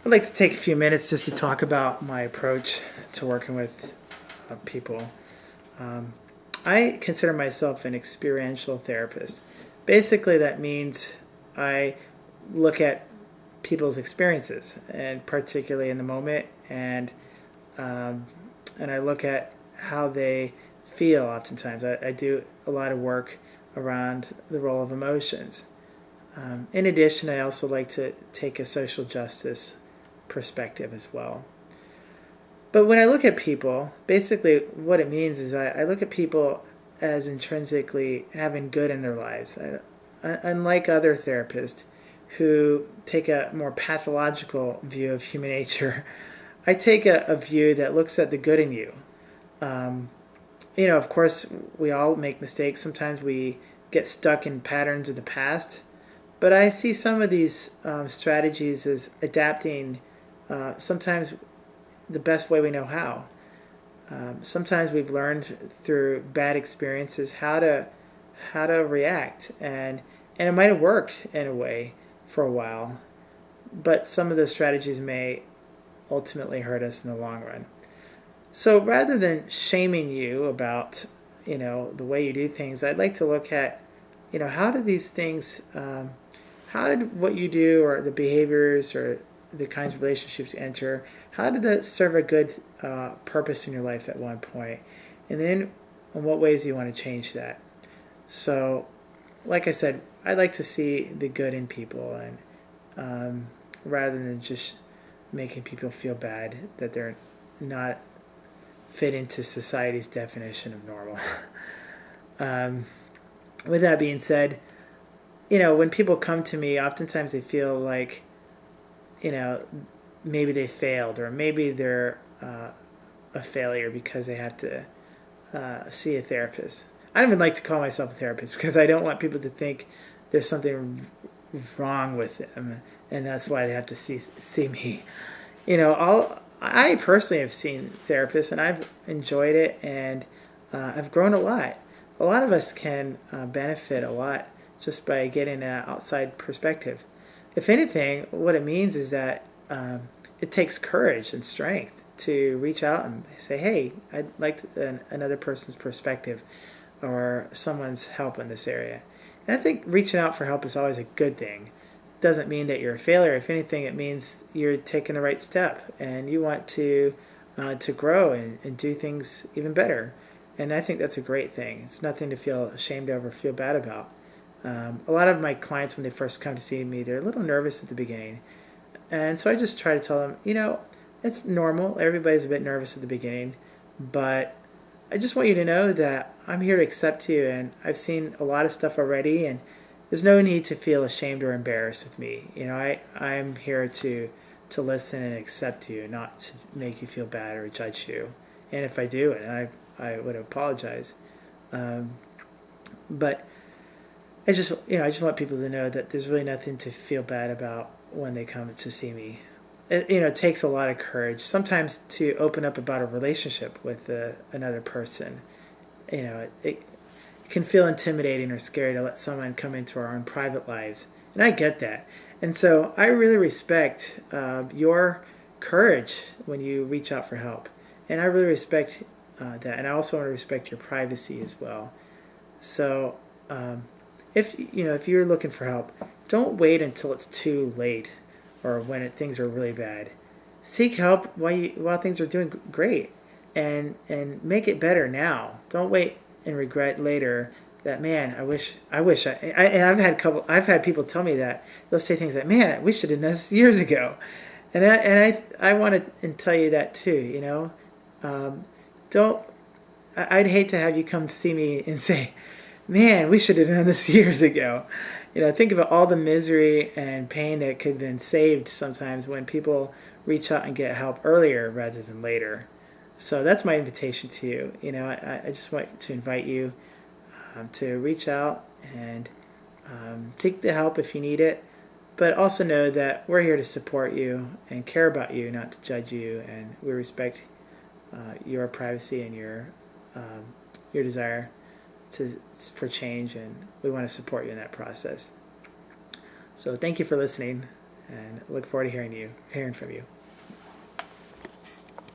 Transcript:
I'd like to take a few minutes just to talk about my approach to working with people. Um, I consider myself an experiential therapist. Basically, that means I look at people's experiences, and particularly in the moment, um, and I look at how they feel. Oftentimes, I do a lot of work around the role of emotions. In addition, I also like to take a social justice perspective as well. But when I look at people, basically what it means is I look at people as intrinsically having good in their lives. Unlike other therapists who take a more pathological view of human nature, I take a view that looks at the good in you. Um, of course, we all make mistakes. Sometimes we get stuck in patterns of the past. But I see some of these strategies as adapting sometimes the best way we know how. Sometimes we've learned through bad experiences how to react, and it might have worked in a way for a while, but some of those strategies may ultimately hurt us in the long run. So rather than shaming you about the way you do things, I'd like to look at how do these things how did what you do or the behaviors or the kinds of relationships you enter, how did that serve a good purpose in your life at one point? And then in what ways do you want to change that? So, like I said, I'd like to see the good in people, and rather than just making people feel bad that they're not fit into society's definition of normal. um, with that being said, when people come to me, oftentimes they feel like, you know, maybe they failed, or maybe they're a failure because they have to see a therapist. I don't even like to call myself a therapist because I don't want people to think there's something wrong with them, and that's why they have to see me. I personally have seen therapists, and I've enjoyed it, and I've grown a lot. A lot of us can benefit a lot just by getting an outside perspective. If anything, what it means is that it takes courage and strength to reach out and say, hey, I'd like another person's perspective or someone's help in this area. And I think reaching out for help is always a good thing. It doesn't mean that you're a failure. If anything, it means you're taking the right step and you want to grow and do things even better. And I think that's a great thing. It's nothing to feel ashamed of or feel bad about. A lot of my clients, when they first come to see me, they're a little nervous at the beginning. And so I just try to tell them, it's normal. Everybody's a bit nervous at the beginning. But I just want you to know that I'm here to accept you, and I've seen a lot of stuff already, and there's no need to feel ashamed or embarrassed with me. I'm here to listen and accept you, not to make you feel bad or judge you. And if I do, and I would apologize. But I just want people to know that there's really nothing to feel bad about when they come to see me. It takes a lot of courage sometimes to open up about a relationship with another person. It can feel intimidating or scary to let someone come into our own private lives, and I get that. And so I really respect your courage when you reach out for help, and I really respect that. And I also want to respect your privacy as well. So. If you're looking for help, don't wait until it's too late or when things are really bad. Seek help while things are doing great, and make it better now. Don't wait and regret later that, man, I've had people tell me that. They'll say things like, man, I wish I did this years ago. And I want to tell you that too. Don't I'd hate to have you come see me and say, man, we should have done this years ago. Think about all the misery and pain that could have been saved sometimes when people reach out and get help earlier rather than later. So that's my invitation to you. I just want to invite you to reach out and seek the help if you need it. But also know that we're here to support you and care about you, not to judge you. And we respect your privacy and your desire for change, and we want to support you in that process. So thank you for listening, and look forward to hearing from you.